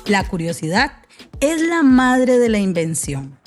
La curiosidad es la madre de la invención.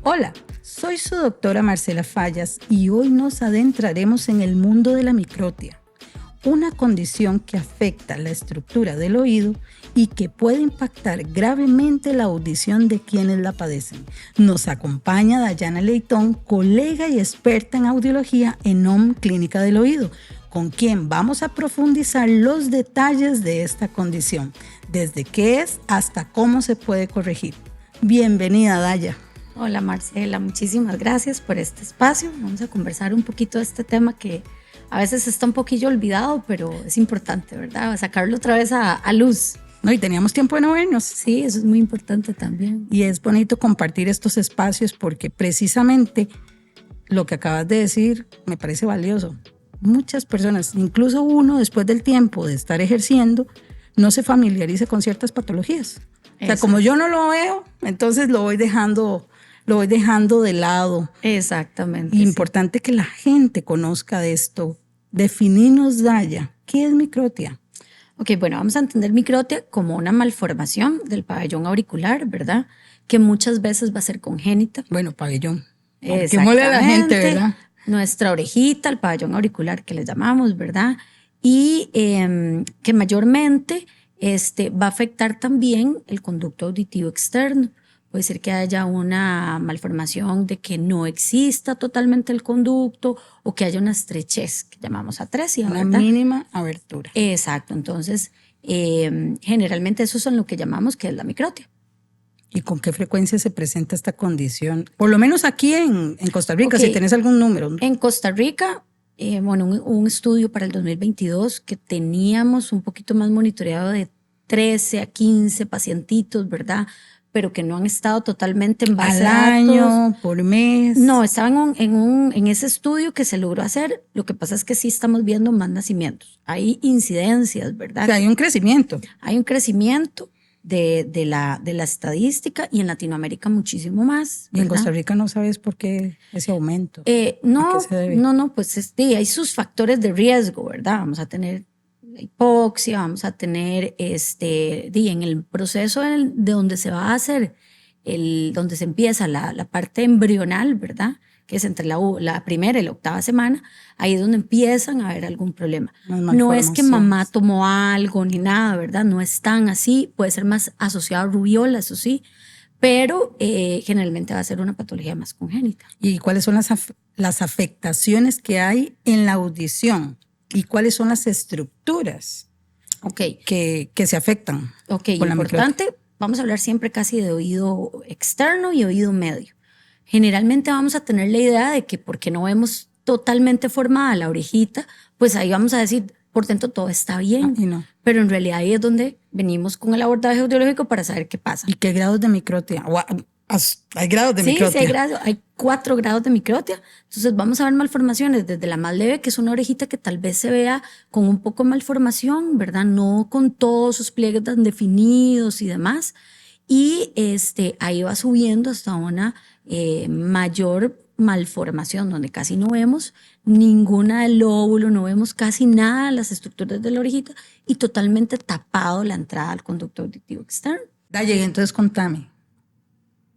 Hola, soy su doctora Marcela Fallas y hoy nos adentraremos en el mundo de la microtia, una condición que afecta la estructura del oído y que puede impactar gravemente la audición de quienes la padecen. Nos acompaña Dayana Leitón, colega y experta en audiología en OM Clínica del Oído, con quien vamos a profundizar los detalles de esta condición, desde qué es hasta cómo se puede corregir. Bienvenida, Daya. Hola Marcela, muchísimas gracias por este espacio. Vamos a conversar un poquito de este tema que a veces está un poquillo olvidado, pero es importante, ¿verdad? Sacarlo otra vez a luz. No, y teníamos tiempo de no vernos. Sí, eso es muy importante también. Y es bonito compartir estos espacios porque precisamente lo que acabas de decir me parece valioso. Muchas personas, incluso uno después del tiempo de estar ejerciendo, no se familiariza con ciertas patologías. O sea, como yo no lo veo, entonces lo voy dejando de lado. Exactamente. Importante que la gente conozca de esto. Defininos, Daya, ¿qué es microtia? Ok, bueno, vamos a entender microtia como una malformación del pabellón auricular, ¿verdad? Que muchas veces va a ser congénita. Bueno, pabellón. Que muele a la gente, ¿verdad? Nuestra orejita, el pabellón auricular que le llamamos, ¿verdad? Y que mayormente va a afectar también el conducto auditivo externo. Puede ser que haya una malformación de que no exista totalmente el conducto o que haya una estrechez, que llamamos atresia, una ¿verdad? Mínima abertura. Exacto. Entonces, generalmente eso es lo que llamamos que es la microtia. ¿Y con qué frecuencia se presenta esta condición? Por lo menos aquí en Costa Rica, Okay. si tenés algún número. En Costa Rica, un estudio para el 2022 que teníamos un poquito más monitoreado de 13 a 15 pacientitos, ¿verdad? Pero que no han estado totalmente en base al año, por mes. No, estaban en ese estudio que se logró hacer. Lo que pasa es que sí estamos viendo más nacimientos. Hay incidencias, ¿verdad? O sea, hay un crecimiento. Hay un crecimiento de la estadística y en Latinoamérica muchísimo más, ¿verdad? Y en Costa Rica no sabes por qué ese aumento. No, ¿a qué se debe? no, pues hay sus factores de riesgo, ¿verdad? Vamos a tener hipoxia, vamos a tener en el proceso de donde se va a hacer, donde se empieza la parte embrional, ¿verdad? Que es entre la primera y la octava semana, ahí es donde empiezan a haber algún problema. No es que mamá tomó algo ni nada, ¿verdad? No es tan así, puede ser más asociado a rubiola, eso sí, pero generalmente va a ser una patología más congénita. ¿Y cuáles son las afectaciones que hay en la audición? ¿Y cuáles son las estructuras que se afectan? Ok, importante, vamos a hablar siempre casi de oído externo y oído medio. Generalmente vamos a tener la idea de que porque no vemos totalmente formada la orejita, pues ahí vamos a decir, por dentro todo está bien. No. Pero en realidad ahí es donde venimos con el abordaje audiológico para saber qué pasa. ¿Y qué grados de microtia? ¿Hay grados de microtia? Sí, hay 4 grados de microtia. Entonces vamos a ver malformaciones desde la más leve, que es una orejita que tal vez se vea con un poco de malformación, ¿verdad? No con todos sus pliegues tan definidos y demás. Y ahí va subiendo hasta una mayor malformación, donde casi no vemos ninguna del lóbulo, no vemos casi nada de las estructuras de la orejita y totalmente tapado la entrada al conducto auditivo externo. Daya, entonces contame,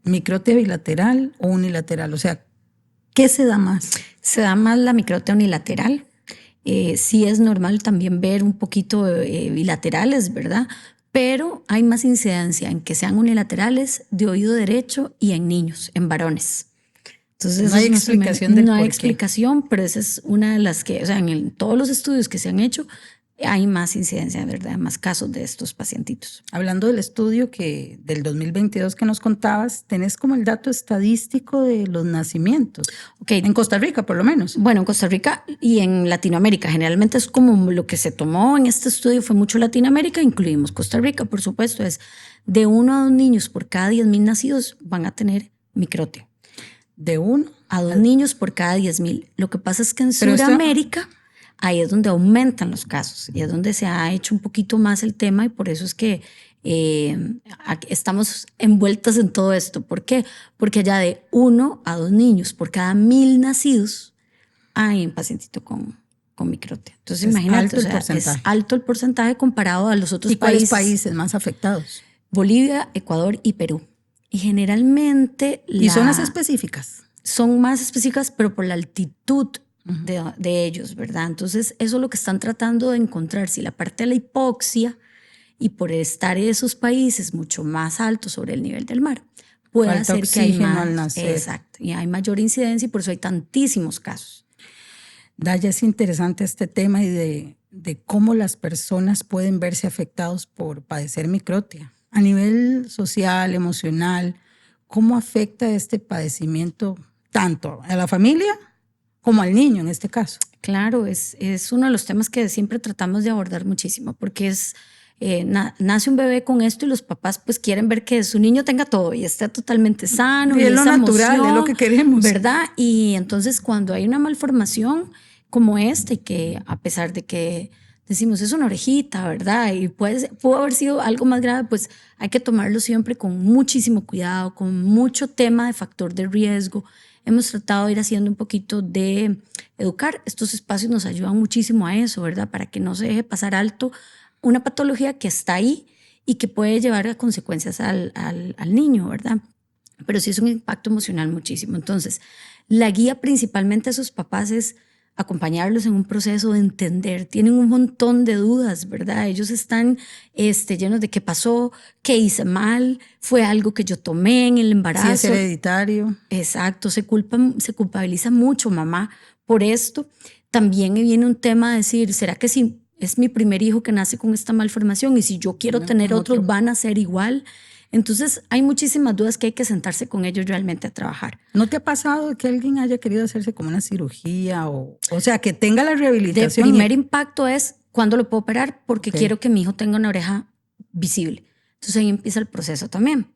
¿microtia bilateral o unilateral? O sea, ¿qué se da más? Se da más la microtia unilateral. Sí es normal también ver un poquito bilaterales, ¿verdad? Pero hay más incidencia en que sean unilaterales de oído derecho y en niños, en varones. Entonces, no hay explicación del No hay por qué. explicación, pero esa es una de las que, o sea, en todos los estudios que se han hecho, hay más incidencia, ¿verdad? Más casos de estos pacientitos. Hablando del estudio del 2022 que nos contabas, ¿tenés como el dato estadístico de los nacimientos? Okay. En Costa Rica, por lo menos. Bueno, en Costa Rica y en Latinoamérica. Generalmente es como lo que se tomó en este estudio fue mucho Latinoamérica, incluimos Costa Rica, por supuesto, es de 1 a 2 niños por cada 10,000 nacidos van a tener microtia. De 1 a 2 niños por cada 10,000. Lo que pasa es que en Sudamérica ahí es donde aumentan los casos y es donde se ha hecho un poquito más el tema y por eso es que estamos envueltas en todo esto. ¿Por qué? Porque allá de 1 a 2 niños por cada 1,000 nacidos hay un pacientito con microtia. Entonces imagínate, alto el porcentaje. es alto el porcentaje comparado a los otros países. ¿Y países. cuáles países más afectados? Bolivia, Ecuador y Perú. Y generalmente... ¿Y zonas específicas? Son más específicas, pero por la altitud de ellos, ¿verdad? Entonces, eso es lo que están tratando de encontrar. Si la parte de la hipoxia y por estar en esos países mucho más altos sobre el nivel del mar, puede Falta hacer que hay oxígeno más, al nacer. exacto, y hay mayor incidencia y por eso hay tantísimos casos. Daya, es interesante este tema y de cómo las personas pueden verse afectados por padecer microtia. A nivel social, emocional, ¿cómo afecta este padecimiento tanto a la familia como al niño en este caso? Claro, es uno de los temas que siempre tratamos de abordar muchísimo, porque es... nace un bebé con esto y los papás pues quieren ver que su niño tenga todo y esté totalmente sano. Y es lo natural, emoción, es lo que queremos. ¿verdad? Y entonces cuando hay una malformación como esta y que a pesar de que decimos es una orejita, ¿verdad? Y pudo haber sido algo más grave, pues hay que tomarlo siempre con muchísimo cuidado, con mucho tema de factor de riesgo. Hemos tratado de ir haciendo un poquito de educar. Estos espacios nos ayudan muchísimo a eso, ¿verdad? Para que no se deje pasar alto una patología que está ahí y que puede llevar a consecuencias al niño, ¿verdad? Pero sí es un impacto emocional muchísimo. Entonces, la guía principalmente a sus papás es acompañarlos en un proceso de entender. Tienen un montón de dudas, ¿verdad? Ellos están llenos de qué pasó, qué hice mal, fue algo que yo tomé en el embarazo. Si es hereditario. Exacto, se culpabiliza mucho mamá por esto. También viene un tema de decir, ¿será que si es mi primer hijo que nace con esta malformación y si yo quiero tener otros van a ser igual? Entonces hay muchísimas dudas que hay que sentarse con ellos realmente a trabajar. ¿No te ha pasado que alguien haya querido hacerse como una cirugía o sea, que tenga la rehabilitación? El primer impacto es ¿cuándo lo puedo operar? Porque quiero que mi hijo tenga una oreja visible. Entonces ahí empieza el proceso también.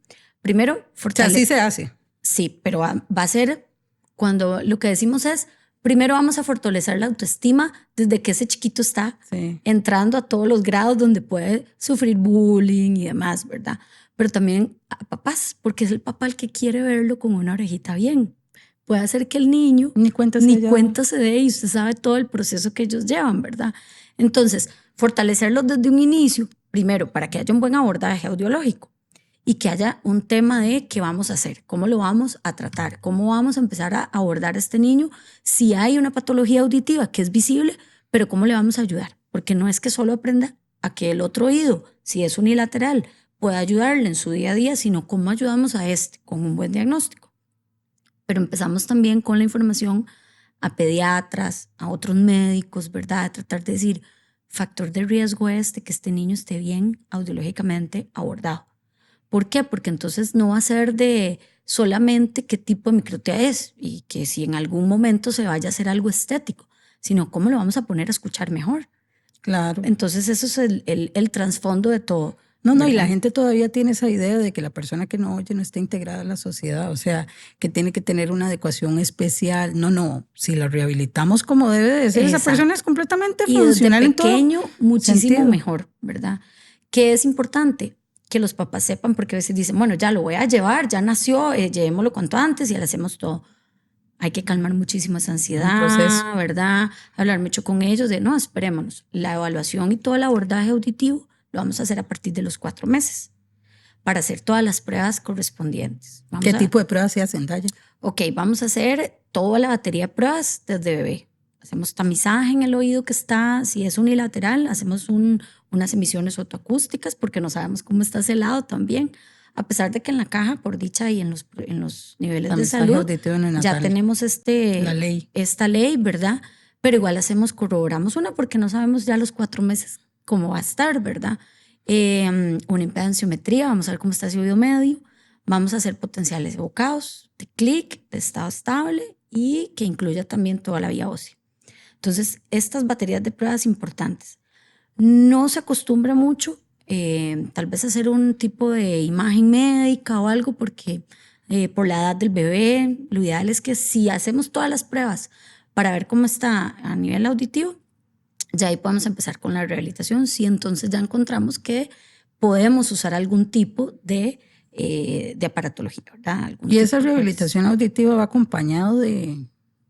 Primero, fortalecer. O sea, así se hace. Sí, pero va a ser cuando lo que decimos es, primero vamos a fortalecer la autoestima desde que ese chiquito está entrando a todos los grados donde puede sufrir bullying y demás, ¿verdad? Pero también a papás, porque es el papá el que quiere verlo con una orejita bien. Puede hacer que el niño ni cuenta se dé y usted sabe todo el proceso que ellos llevan, ¿verdad? Entonces, fortalecerlos desde un inicio, primero, para que haya un buen abordaje audiológico y que haya un tema de qué vamos a hacer, cómo lo vamos a tratar, cómo vamos a empezar a abordar a este niño si hay una patología auditiva que es visible, pero cómo le vamos a ayudar, porque no es que solo aprenda a que el otro oído, si es unilateral, pueda ayudarle en su día a día, sino cómo ayudamos a este con un buen diagnóstico. Pero empezamos también con la información a pediatras, a otros médicos, ¿verdad? A tratar de decir, factor de riesgo que este niño esté bien audiológicamente abordado. ¿Por qué? Porque entonces no va a ser de solamente qué tipo de microtia es y que si en algún momento se vaya a hacer algo estético, sino cómo lo vamos a poner a escuchar mejor. Claro. Entonces eso es el trasfondo de todo. No, y la gente todavía tiene esa idea de que la persona que no oye no está integrada a la sociedad, o sea, que tiene que tener una adecuación especial. No, si la rehabilitamos como debe de ser, esa persona es completamente funcional en todo. Y desde pequeño, muchísimo mejor, ¿verdad? ¿Qué es importante? Que los papás sepan, porque a veces dicen, bueno, ya lo voy a llevar, ya nació, llevémoslo cuanto antes y le hacemos todo. Hay que calmar muchísimo esa ansiedad, ¿verdad? Hablar mucho con ellos de, no, esperémonos. La evaluación y todo el abordaje auditivo lo vamos a hacer a partir de los 4 meses para hacer todas las pruebas correspondientes. ¿Qué tipo de pruebas se hacen, Daya? Ok, vamos a hacer toda la batería de pruebas desde bebé. Hacemos tamizaje en el oído que está, si es unilateral, hacemos unas emisiones otoacústicas porque no sabemos cómo está ese lado también. A pesar de que en la caja, por dicha, y en los niveles de salud, ya tenemos esta ley, ¿verdad? Pero igual corroboramos una porque no sabemos ya los 4 meses cómo va a estar, ¿verdad? Una impedanciometría, vamos a ver cómo está ese oído medio. Vamos a hacer potenciales evocados, de clic, de estado estable y que incluya también toda la vía ósea. Entonces, estas baterías de pruebas importantes. No se acostumbra mucho tal vez hacer un tipo de imagen médica o algo porque por la edad del bebé, lo ideal es que si hacemos todas las pruebas para ver cómo está a nivel auditivo, ya ahí podemos empezar con la rehabilitación. Si entonces ya encontramos que podemos usar algún tipo de aparatología, ¿verdad? ¿Y esa rehabilitación auditiva va acompañado de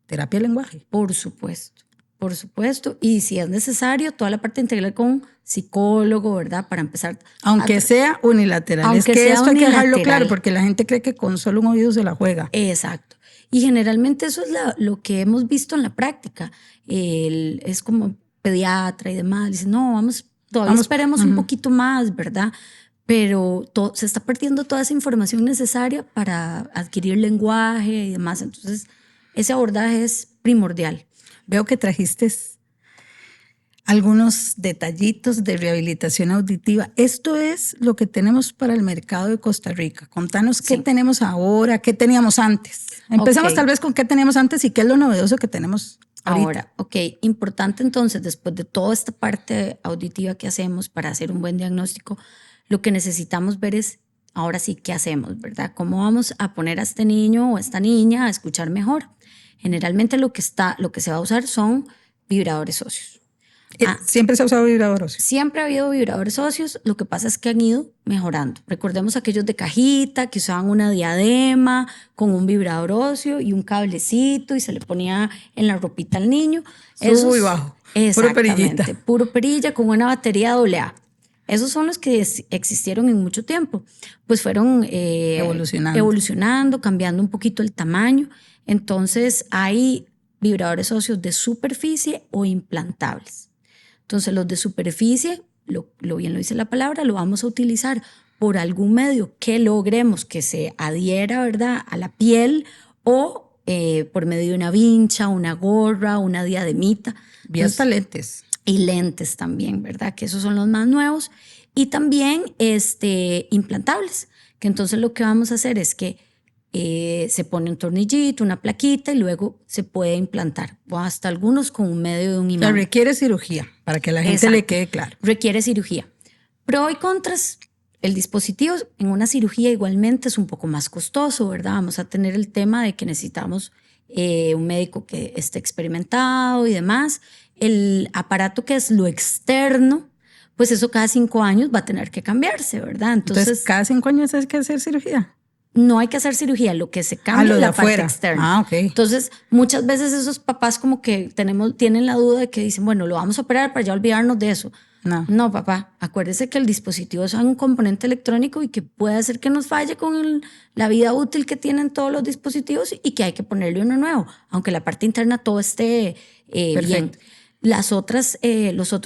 terapia de lenguaje? Por supuesto. Y si es necesario, toda la parte integral con psicólogo, ¿verdad? Para empezar. Aunque sea unilateral. Aunque es que sea esto hay que dejarlo unilateral. claro porque la gente cree que con solo un oído se la juega. Exacto. Y generalmente eso es lo que hemos visto en la práctica. Es como pediatra y demás. Dicen, no, todavía esperemos un poquito más, ¿verdad? Pero se está perdiendo toda esa información necesaria para adquirir lenguaje y demás. Entonces, ese abordaje es primordial. Veo que trajiste algunos detallitos de rehabilitación auditiva. Esto es lo que tenemos para el mercado de Costa Rica. Contanos qué tenemos ahora, qué teníamos antes. Empezamos tal vez con qué teníamos antes y qué es lo novedoso que tenemos ahora. Ok, importante entonces, después de toda esta parte auditiva que hacemos para hacer un buen diagnóstico, lo que necesitamos ver es, ahora sí, ¿qué hacemos, verdad? ¿Cómo vamos a poner a este niño o a esta niña a escuchar mejor? Generalmente lo que se va a usar son vibradores óseos. ¿Siempre se ha usado vibradores? Siempre ha habido vibradores óseos, lo que pasa es que han ido mejorando. Recordemos aquellos de cajita que usaban una diadema con un vibrador óseo y un cablecito y se le ponía en la ropita al niño. Sube y bajo, puro perillita. Puro perilla con una batería AA. Esos son los que existieron en mucho tiempo. Pues fueron evolucionando, cambiando un poquito el tamaño. Entonces hay vibradores óseos de superficie o implantables. Entonces los de superficie, lo bien lo dice la palabra, lo vamos a utilizar por algún medio que logremos que se adhiera, ¿verdad?, a la piel o por medio de una vincha, una gorra, una diademita. Bien, hasta lentes. Y lentes también, ¿verdad? Que esos son los más nuevos. Y también implantables, que entonces lo que vamos a hacer es que se pone un tornillito, una plaquita y luego se puede implantar. O hasta algunos con un medio de un imán. O sea, requiere cirugía, para que a la gente le quede claro. Requiere cirugía. Pro y contras, el dispositivo en una cirugía igualmente es un poco más costoso, ¿verdad? Vamos a tener el tema de que necesitamos un médico que esté experimentado y demás. El aparato que es lo externo, pues eso cada 5 años va a tener que cambiarse, ¿verdad? Entonces ¿cada 5 años hay que hacer cirugía? No hay que hacer cirugía, lo que se cambia es la parte externa. Ok. Entonces, muchas veces esos papás como que tienen la duda de que dicen, bueno, lo vamos a operar para ya olvidarnos de eso. No, papá, acuérdese que el dispositivo es un componente electrónico y que puede hacer que nos falle con la vida útil que tienen todos los dispositivos y que hay que ponerle uno nuevo, aunque la parte interna todo esté bien. Los otros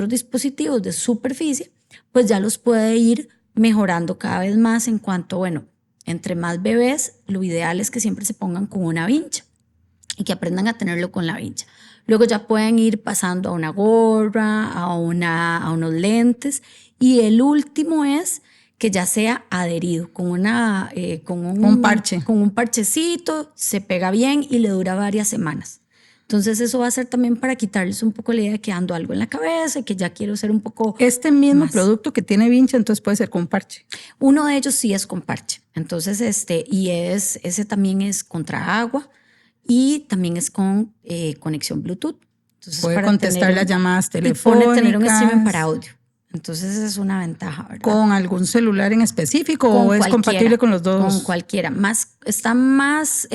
dispositivos de superficie, pues ya los puede ir mejorando cada vez más en cuanto, bueno, entre más bebés, lo ideal es que siempre se pongan con una vincha y que aprendan a tenerlo con la vincha. Luego ya pueden ir pasando a una gorra, a unos lentes. Y el último es que ya sea adherido con un parche. Con un parchecito, se pega bien y le dura varias semanas. Entonces eso va a ser también para quitarles un poco la idea de que ando algo en la cabeza y que ya quiero ser un poco Este mismo más. Producto que tiene vincha, entonces puede ser con parche. Uno de ellos sí es con parche. Entonces ese también es contra agua y también es con conexión Bluetooth. Entonces, puede contestar las llamadas telefónicas. Y puede tener un streaming para audio. Entonces esa es una ventaja, ¿verdad? ¿Con algún celular en específico o es compatible con los dos? Con cualquiera. Está más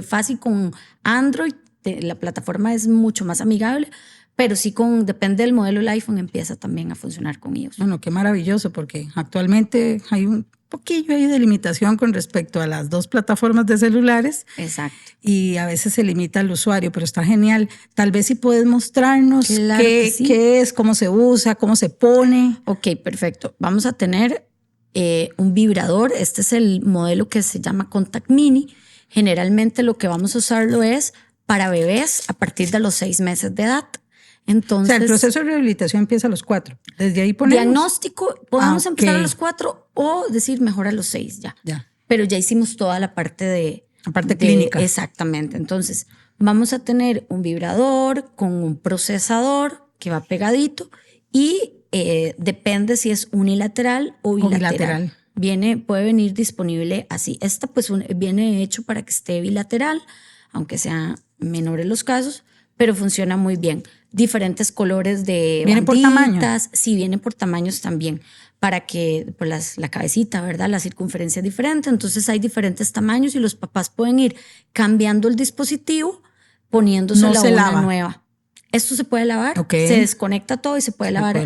fácil con Android. La plataforma es mucho más amigable, pero sí depende del modelo del iPhone, empieza también a funcionar con iOS. Bueno, qué maravilloso, porque actualmente hay un poquillo ahí de limitación con respecto a las dos plataformas de celulares. Exacto. Y a veces se limita al usuario, pero está genial. Tal vez si puedes mostrarnos qué es, cómo se usa, cómo se pone. Ok, perfecto. Vamos a tener un vibrador. Este es el modelo que se llama Contact Mini. Generalmente lo que vamos a usarlo es para bebés a partir de los 6 meses de edad. Entonces, o sea, el proceso de rehabilitación empieza a los 4. Desde ahí ponemos. Diagnóstico, podemos empezar a los 4 o decir mejor a los 6 ya. Pero ya hicimos toda la parte clínica. Exactamente. Entonces, vamos a tener un vibrador con un procesador que va pegadito y depende si es unilateral o bilateral. Puede venir disponible así. Esta pues viene hecho para que esté bilateral, aunque sea menores los casos, pero funciona muy bien. Diferentes colores de ¿Viene por tamaño? Sí, viene por tamaños también, para que la cabecita, ¿verdad? La circunferencia es diferente, entonces hay diferentes tamaños y los papás pueden ir cambiando el dispositivo, poniéndose una nueva. Esto se puede lavar, se desconecta todo y se puede lavar,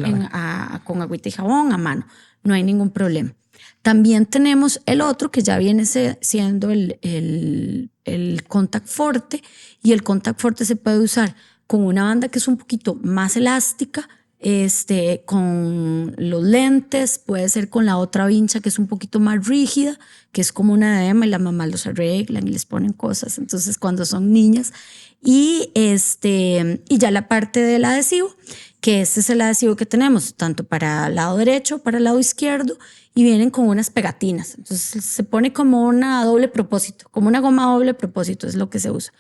con agüita y jabón a mano. No hay ningún problema. También tenemos el otro que ya viene siendo el Contact Forte, y el Contact Forte se puede usar con una banda que es un poquito más elástica, con los lentes, puede ser con la otra vincha que es un poquito más rígida, que es como una diadema, y las mamás los arreglan y les ponen cosas, entonces cuando son niñas. Y ya la parte del adhesivo, que este es el adhesivo que tenemos tanto para el lado derecho, para el lado izquierdo, y vienen con unas pegatinas. Entonces se pone como una doble propósito, como una goma doble propósito es lo que se usa.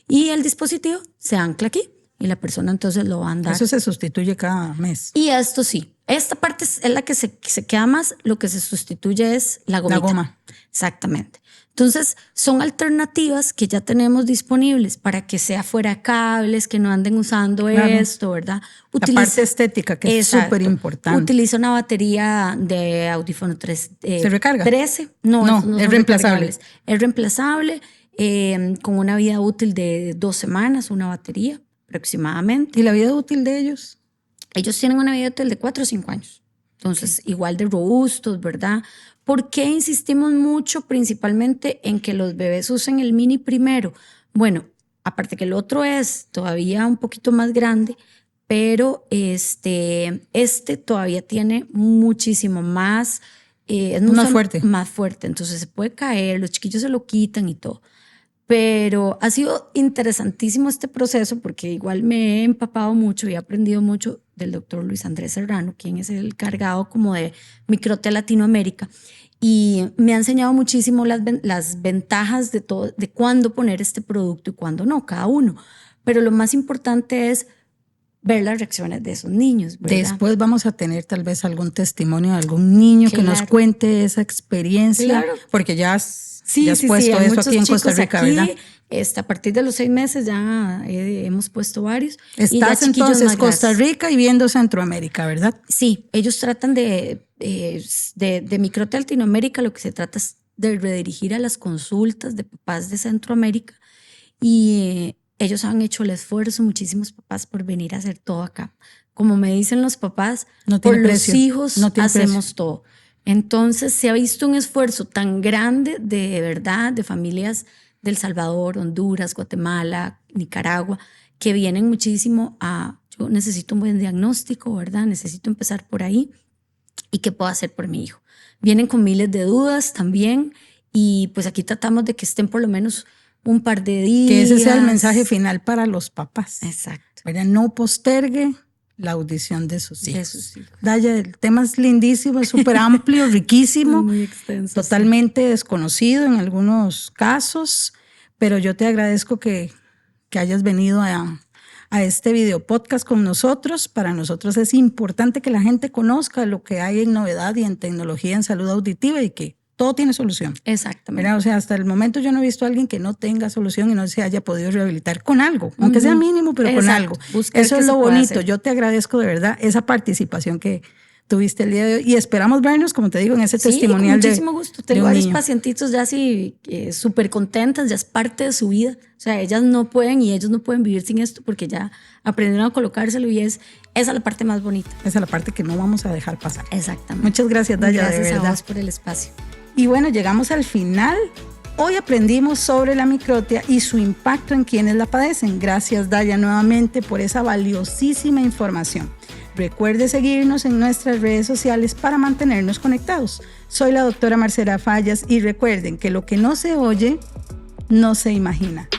Y el dispositivo se ancla aquí y la persona entonces lo va a andar. Eso se sustituye cada mes. Y esto sí, esta parte es la que se queda más, lo que se sustituye es la gomita. La goma. Exactamente. Entonces, son alternativas que ya tenemos disponibles para que sea fuera cables, que no anden usando esto, ¿verdad? La parte estética, que es súper importante. Utiliza una batería de audífono ¿Se recarga? 13. No es reemplazable. Es reemplazable, con una vida útil de 2 semanas, una batería aproximadamente. ¿Y la vida útil de ellos? Ellos tienen una vida útil de 4 o 5 años. Entonces, igual de robustos, ¿verdad? ¿Por qué insistimos mucho principalmente en que los bebés usen el mini primero? Bueno, aparte que el otro es todavía un poquito más grande, pero este todavía tiene muchísimo más... es más fuerte, entonces se puede caer, los chiquillos se lo quitan y todo. Pero ha sido interesantísimo este proceso porque igual me he empapado mucho y he aprendido mucho del doctor Luis Andrés Serrano, quien es el encargado como de Microtia Latinoamérica, y me ha enseñado muchísimo las ventajas de cuándo poner este producto y cuándo no, cada uno. Pero lo más importante es ver las reacciones de esos niños, ¿verdad? Después vamos a tener tal vez algún testimonio de algún niño que nos cuente esa experiencia, porque ya has puesto eso aquí en Costa Rica, ¿verdad? A partir de los 6 meses ya hemos puesto varios. Estás entonces Costa Rica y viendo Centroamérica, ¿verdad? Sí, ellos tratan de Microtia Latinoamérica, lo que se trata es de redirigir a las consultas de papás de Centroamérica, y ellos han hecho el esfuerzo, muchísimos papás, por venir a hacer todo acá. Como me dicen los papás, por los hijos hacemos todo. Entonces se ha visto un esfuerzo tan grande de verdad de familias de El Salvador, Honduras, Guatemala, Nicaragua, que vienen muchísimo yo necesito un buen diagnóstico, ¿verdad? Necesito empezar por ahí. ¿Y qué puedo hacer por mi hijo? Vienen con miles de dudas también, y pues aquí tratamos de que estén por lo menos un par de días. Que ese sea el mensaje final para los papás. Exacto. ¿Verdad? No postergue la audición de sus hijos. Daya, el tema es lindísimo, es súper amplio, riquísimo, muy extenso, totalmente desconocido en algunos casos, pero yo te agradezco que hayas venido a este video podcast con nosotros. Para nosotros es importante que la gente conozca lo que hay en novedad y en tecnología en salud auditiva, y que todo tiene solución. Exactamente. ¿Verdad? O sea, hasta el momento yo no he visto a alguien que no tenga solución y no se haya podido rehabilitar con algo, aunque sea mínimo, pero con algo. Eso es lo bonito. Yo te agradezco de verdad esa participación que tuviste el día de hoy, y esperamos vernos, como te digo, en ese testimonial. Con muchísimo gusto. Tengo varios pacientitos ya así súper contentas, ya es parte de su vida. O sea, ellas no pueden y ellos no pueden vivir sin esto porque ya aprendieron a colocárselo, y esa es la parte más bonita. Esa es la parte que no vamos a dejar pasar. Exactamente. Muchas gracias, Daya. Gracias de verdad. a vos por el espacio. Y bueno, llegamos al final. Hoy aprendimos sobre la microtia y su impacto en quienes la padecen. Gracias, Daya, nuevamente por esa valiosísima información. Recuerde seguirnos en nuestras redes sociales para mantenernos conectados. Soy la doctora Marcela Fallas, y recuerden que lo que no se oye, no se imagina.